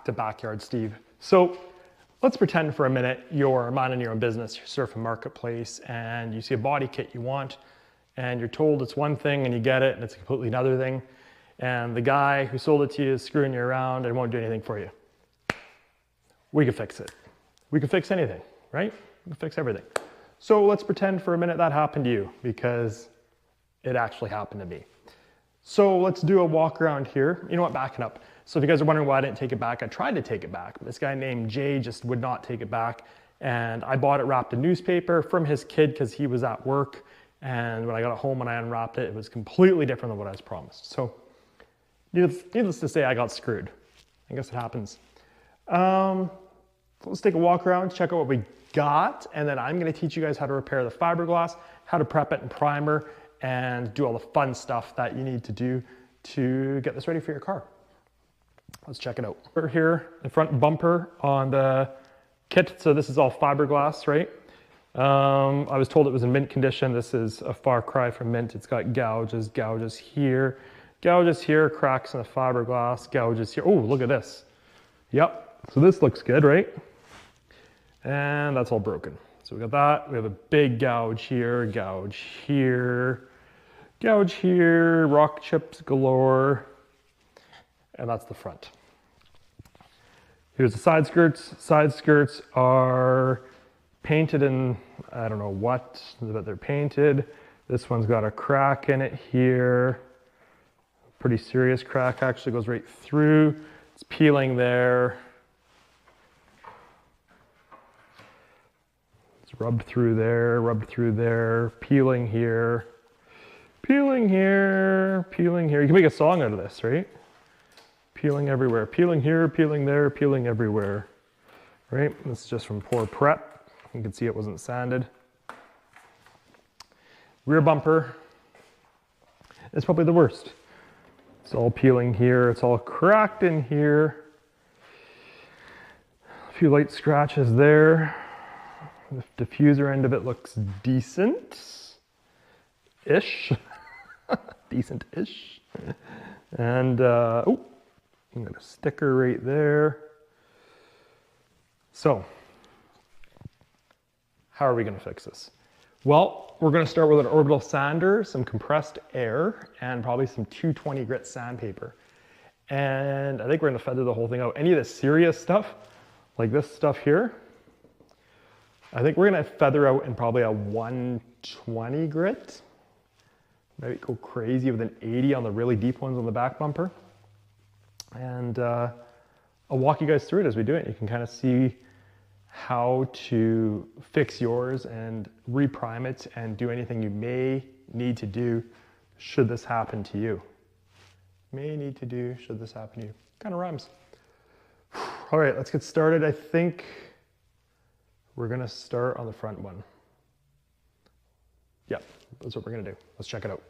back to Backyard Steve. So let's pretend for a minute you're minding your own business, you're surfing Marketplace, and you see a body kit you want, and you're told it's one thing and you get it and it's a completely another thing. And the guy who sold it to you is screwing you around and won't do anything for you. We can fix it. We can fix anything, right? We can fix everything. So let's pretend for a minute that happened to you, because it actually happened to me. So let's do a walk around here. You know what, backing up. So if you guys are wondering why I didn't take it back, I tried to take it back. This guy named Jay just would not take it back. And I bought it wrapped in newspaper from his kid because he was at work. And when I got it home and I unwrapped it, it was completely different than what I was promised. So needless to say, I got screwed. I guess it happens. So let's take a walk around, check out what we got, and then I'm gonna teach you guys how to repair the fiberglass, how to prep it in primer, and do all the fun stuff that you need to do to get this ready for your car. Let's check it out. We're here, the front bumper on the kit. So this is all fiberglass, right? I was told it was in mint condition. This is a far cry from mint. It's got gouges here, cracks in the fiberglass, gouges here. Oh, look at this. Yep, so this looks good, right? And that's all broken. So we got that. We have a big gouge here, rock chips galore. And that's the front. Here's the side skirts. Side skirts are painted in, I don't know what, but they're painted. This one's got a crack in it here. Pretty serious crack, actually goes right through. It's peeling there. It's rubbed through there, peeling here, peeling here. You can make a song out of this, right? Peeling everywhere, peeling here, peeling there, peeling everywhere, right? This is just from poor prep. You can see it wasn't sanded. Rear bumper is probably the worst. It's all peeling here, it's all cracked in here. A few light scratches there. The diffuser end of it looks decent-ish. Decent-ish. And, oh, I got a sticker right there. So, how are we gonna fix this? Well, we're gonna start with an orbital sander, some compressed air, and probably some 220 grit sandpaper. And I think we're gonna feather the whole thing out. Any of the serious stuff, like this stuff here, I think we're gonna feather out in probably a 120 grit. Maybe go crazy with an 80 on the really deep ones on the back bumper. And I'll walk you guys through it as we do it. You can kind of see how to fix yours and reprime it and do anything you may need to do should this happen to you. May need to do should this happen to you. Kind of rhymes. All right, let's get started. I think we're gonna start on the front one. Yeah, that's what we're gonna do. Let's check it out.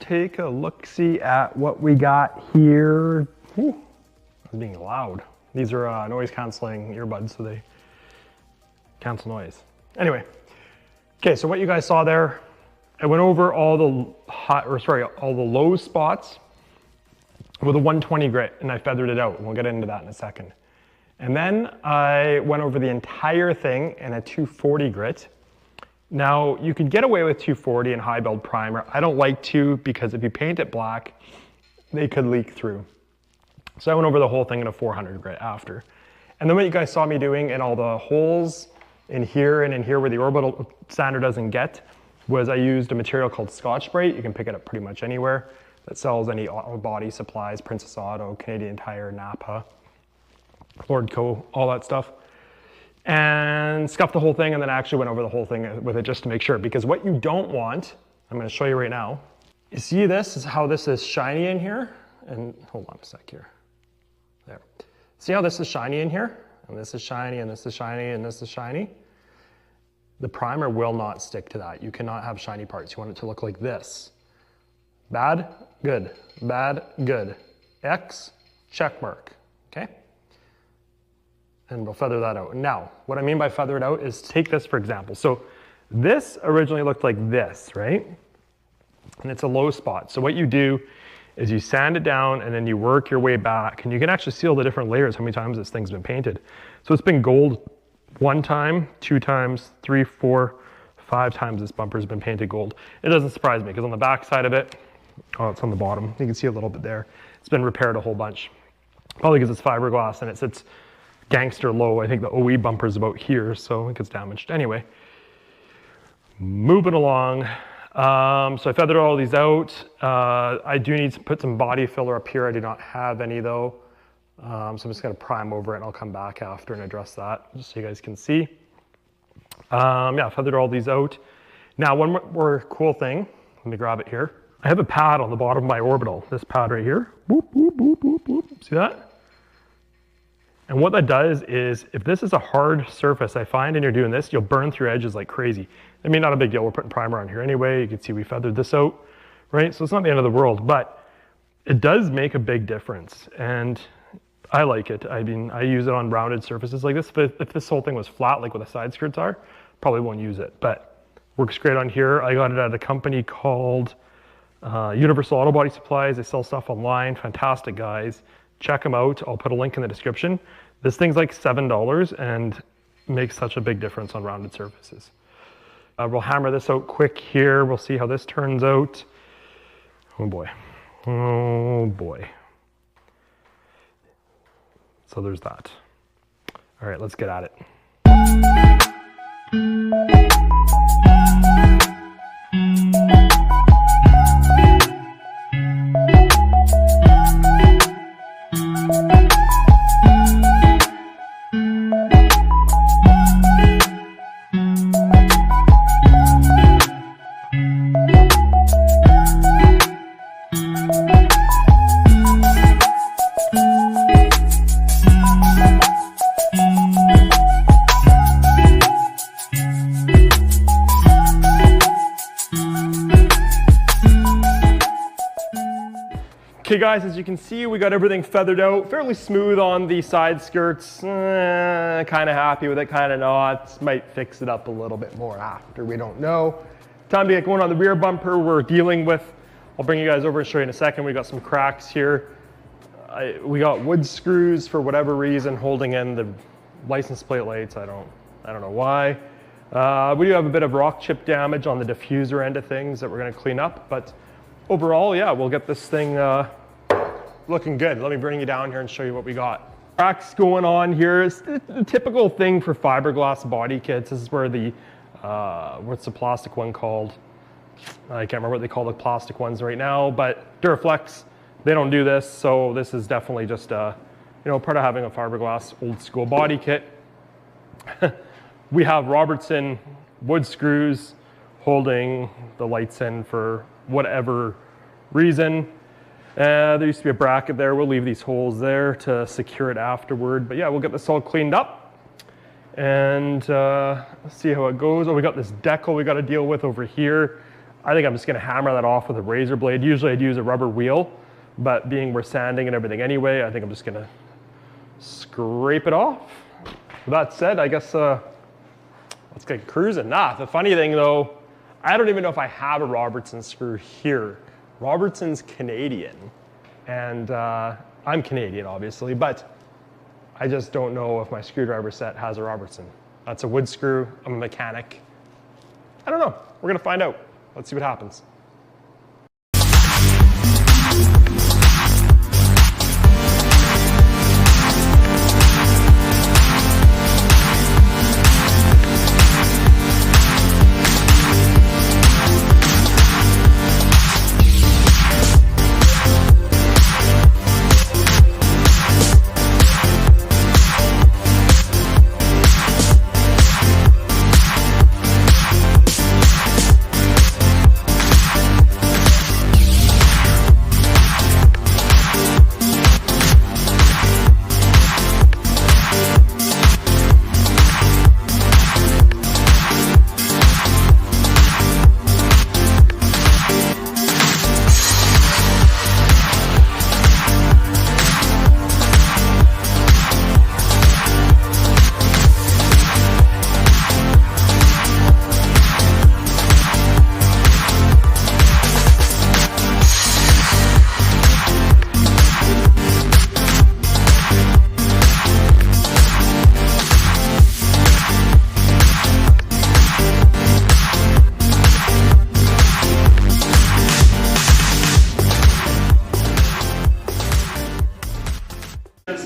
take a look-see at what we got here. Ooh, I was being loud. These are noise canceling earbuds, so they cancel noise. Anyway, okay, so what you guys saw there, I went over all the low spots with a 120 grit, and I feathered it out, and we'll get into that in a second. And then I went over the entire thing in a 240 grit. Now, you could get away with 240 in high build primer. I don't like to, because if you paint it black, they could leak through. So I went over the whole thing in a 400 grit after. And then what you guys saw me doing in all the holes in here and in here where the orbital sander doesn't get, was I used a material called Scotch-Brite. You can pick it up pretty much anywhere that sells any auto body supplies, Princess Auto, Canadian Tire, Napa, Lordco, all that stuff. And scuffed the whole thing, and then I actually went over the whole thing with it just to make sure, because what you don't want, I'm going to show you right now. You see this is how this is shiny in here, and hold on a sec here. There. See how this is shiny in here? And this is shiny, and this is shiny, and this is shiny? The primer will not stick to that. You cannot have shiny parts. You want it to look like this. Bad, good. Bad, good. X, check mark. Okay? And we'll feather that out. Now, what I mean by feather it out is take this for example. So this originally looked like this, right? And it's a low spot. So what you do is you sand it down and then you work your way back, and you can actually see all the different layers, how many times this thing's been painted. So it's been gold 1 time, 2 times, 3, 4, 5 times this bumper's been painted gold. It doesn't surprise me, because on the back side of it, oh, it's on the bottom. You can see a little bit there. It's been repaired a whole bunch. Probably because it's fiberglass and it sits gangster low. I think the OE bumper's about here, so it gets damaged. Anyway, moving along. So I feathered all these out. I do need to put some body filler up here. I do not have any though. So I'm just gonna prime over it, and I'll come back after and address that, just so you guys can see. Yeah, feathered all these out. Now, one more cool thing, let me grab it here. I have a pad on the bottom of my orbital, this pad right here. Boop, boop, boop, boop, boop. See that? And what that does is, if this is a hard surface, I find, and you're doing this, you'll burn through edges like crazy. I mean, not a big deal. We're putting primer on here anyway. You can see we feathered this out, right? So it's not the end of the world, but it does make a big difference. And I like it. I mean, I use it on rounded surfaces like this. If this whole thing was flat, like what the side skirts are, probably won't use it, but works great on here. I got it at a company called Universal Auto Body Supplies. They sell stuff online. Fantastic guys. Check them out. I'll put a link in the description. This thing's like $7 and makes such a big difference on rounded surfaces. We'll hammer this out quick here. We'll see how this turns out. Oh boy. Oh boy. So there's that. All right, let's get at it. Okay guys, as you can see, we got everything feathered out, fairly smooth on the side skirts. Kind of happy with it, kind of not. Might fix it up a little bit more after, we don't know. Time to get going on the rear bumper. We're dealing with, I'll bring you guys over and show you in a second. We got some cracks here. We got wood screws for whatever reason holding in the license plate lights. I don't know why. We do have a bit of rock chip damage on the diffuser end of things that we're gonna clean up, but overall, yeah, we'll get this thing looking good. Let me bring you down here and show you what we got. Cracks going on here. It's the typical thing for fiberglass body kits. This is where the, what's the plastic one called? I can't remember what they call the plastic ones right now, but Duraflex, they don't do this. So this is definitely just, you know, part of having a fiberglass old school body kit. We have Robertson wood screws holding the lights in for whatever reason. There used to be a bracket there. We'll leave these holes there to secure it afterward. But yeah, we'll get this all cleaned up and see how it goes. Oh, we got this decal we got to deal with over here. I think I'm just gonna hammer that off with a razor blade. Usually I'd use a rubber wheel, but being we're sanding and everything anyway, I think I'm just gonna scrape it off. With that said, I guess let's get cruising. The funny thing though, I don't even know if I have a Robertson screw here. Robertson's Canadian, and I'm Canadian obviously, but I just don't know if my screwdriver set has a Robertson. That's a wood screw, I'm a mechanic. I don't know, we're gonna find out. Let's see what happens.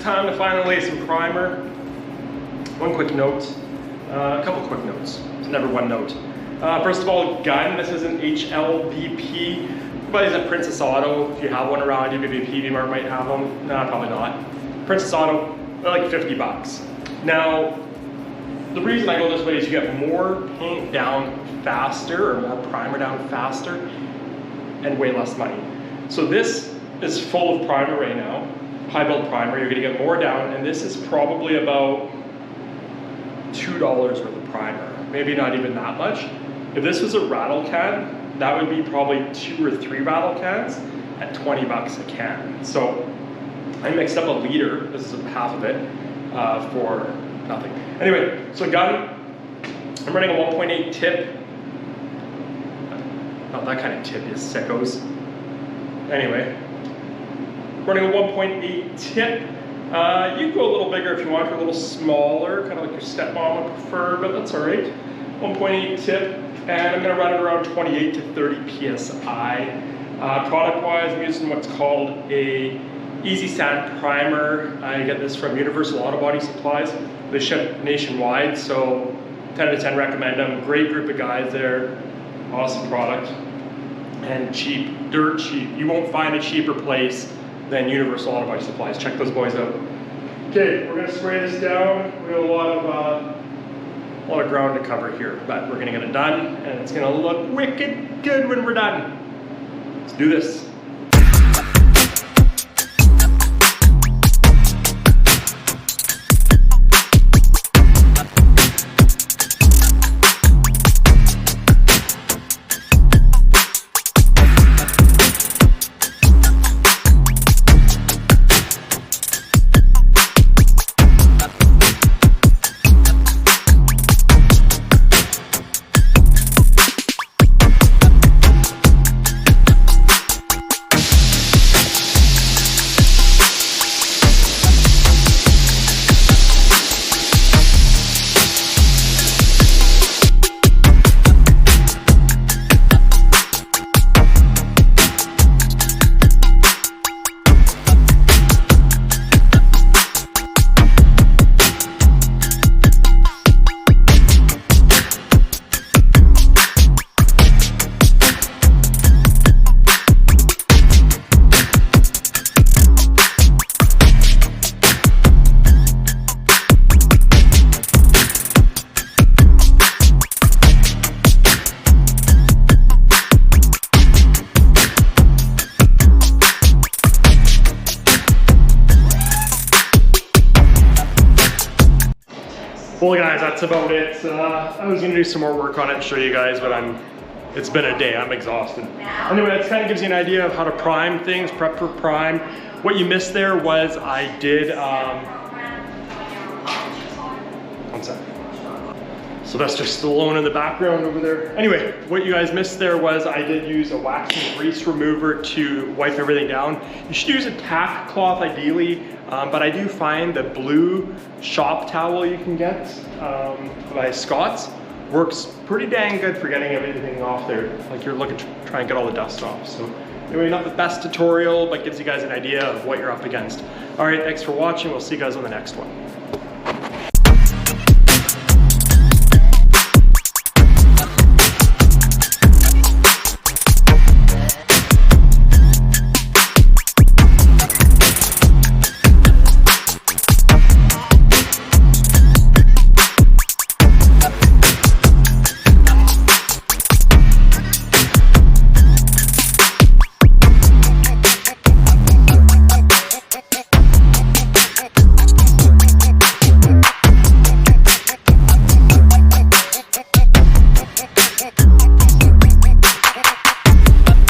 Time to finally lay some primer. One quick note, a couple quick notes, never one note. First of all, gun, this is an HLBP, but it's a Princess Auto. If you have one around you, maybe a PV Mart might have them. No, probably not. Princess Auto, they're like 50 bucks. Now, the reason I go this way is you get more paint down faster, or more primer down faster, and way less money. So this is full of primer right now. High build primer, you're gonna get more down, and this is probably about $2 worth of primer, maybe not even that much. If this was a rattle can, that would be probably 2 or 3 rattle cans at 20 bucks a can. So I mixed up a liter, this is half of it, for nothing. Anyway, so gun, I'm running a 1.8 tip. Not that kind of tip, you sickos. Anyway, running a 1.8 tip. You can go a little bigger if you want, or a little smaller, kind of like your stepmom would prefer, but that's all right. 1.8 tip, and I'm gonna run it around 28 to 30 PSI. Product-wise, I'm using what's called a Easy Sand Primer. I get this from Universal Auto Body Supplies. They ship nationwide, so 10 out of 10 recommend them. Great group of guys there, awesome product, and cheap, dirt cheap. You won't find a cheaper place than Universal Auto Body Supplies. Check those boys out. Okay, we're gonna spray this down. We have a lot of ground to cover here, but we're gonna get it done, and it's gonna look wicked good when we're done. Let's do this. Well guys, that's about it. I was gonna do some more work on it and show you guys, but I'm it's been a day, I'm exhausted. Anyway, that kind of gives you an idea of how to prime things, prep for prime. What you missed there was I did, one second. So that's just Stallone in the background over there. Anyway, what you guys missed there was I did use a wax and grease remover to wipe everything down. You should use a tack cloth ideally, but I do find the blue shop towel you can get by Scott's works pretty dang good for getting everything off there. Like you're looking to try and get all the dust off. So anyway, not the best tutorial, but gives you guys an idea of what you're up against. All right, thanks for watching. We'll see you guys on the next one.